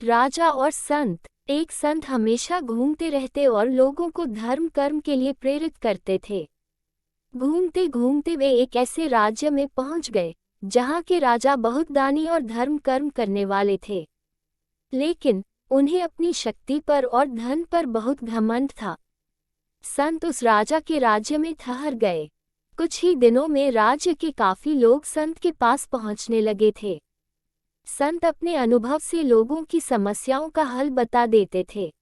राजा और संत। एक संत हमेशा घूमते रहते और लोगों को धर्म कर्म के लिए प्रेरित करते थे। घूमते घूमते वे एक ऐसे राज्य में पहुंच गए जहां के राजा बहुत दानी और धर्म कर्म करने वाले थे, लेकिन उन्हें अपनी शक्ति पर और धन पर बहुत घमंड था। संत उस राजा के राज्य में ठहर गए। कुछ ही दिनों में राज्य के काफी लोग संत के पास पहुंचने लगे थे। संत अपने अनुभव से लोगों की समस्याओं का हल बता देते थे।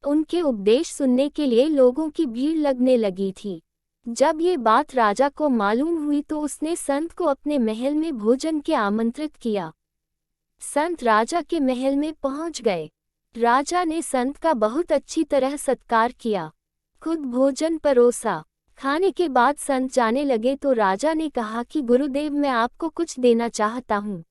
उनके उपदेश सुनने के लिए लोगों की भीड़ लगने लगी थी। जब ये बात राजा को मालूम हुई तो उसने संत को अपने महल में भोजन के आमंत्रित किया। संत राजा के महल में पहुंच गए। राजा ने संत का बहुत अच्छी तरह सत्कार किया, खुद भोजन परोसा। खाने के बाद संत जाने लगे तो राजा ने कहा कि गुरुदेव, मैं आपको कुछ देना चाहता हूँ।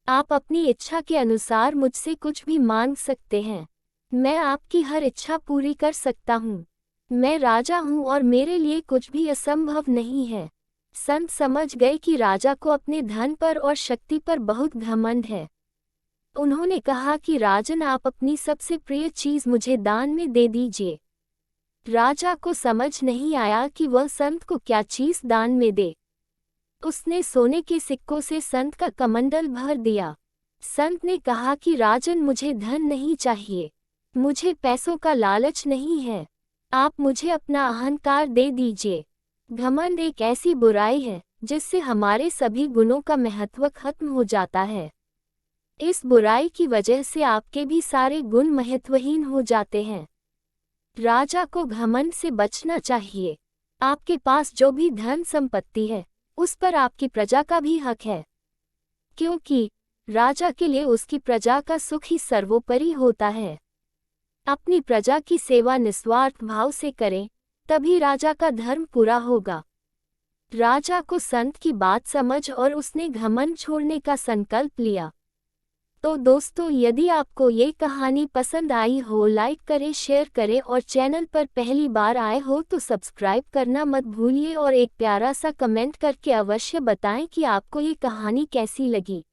आप अपनी इच्छा के अनुसार मुझसे कुछ भी मांग सकते हैं। मैं आपकी हर इच्छा पूरी कर सकता हूँ। मैं राजा हूँ और मेरे लिए कुछ भी असंभव नहीं है। संत समझ गए कि राजा को अपने धन पर और शक्ति पर बहुत घमंड है। उन्होंने कहा कि राजन, आप अपनी सबसे प्रिय चीज मुझे दान में दे दीजिए। राजा को समझ नहीं आया कि वह संत को क्या चीज दान में दे। उसने सोने के सिक्कों से संत का कमंडल भर दिया। संत ने कहा कि राजन, मुझे धन नहीं चाहिए, मुझे पैसों का लालच नहीं है, आप मुझे अपना अहंकार दे दीजिए। घमंड एक ऐसी बुराई है जिससे हमारे सभी गुणों का महत्व खत्म हो जाता है। इस बुराई की वजह से आपके भी सारे गुण महत्वहीन हो जाते हैं। राजा को घमंड से बचना चाहिए। आपके पास जो भी धन संपत्ति है उस पर आपकी प्रजा का भी हक है, क्योंकि राजा के लिए उसकी प्रजा का सुख ही सर्वोपरि होता है। अपनी प्रजा की सेवा निस्वार्थ भाव से करें, तभी राजा का धर्म पूरा होगा। राजा को संत की बात समझ और उसने घमंड छोड़ने का संकल्प लिया। तो दोस्तों, यदि आपको ये कहानी पसंद आई हो, लाइक करें, शेयर करें और चैनल पर पहली बार आए हो तो सब्सक्राइब करना मत भूलिए और एक प्यारा सा कमेंट करके अवश्य बताएं कि आपको ये कहानी कैसी लगी।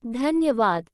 धन्यवाद।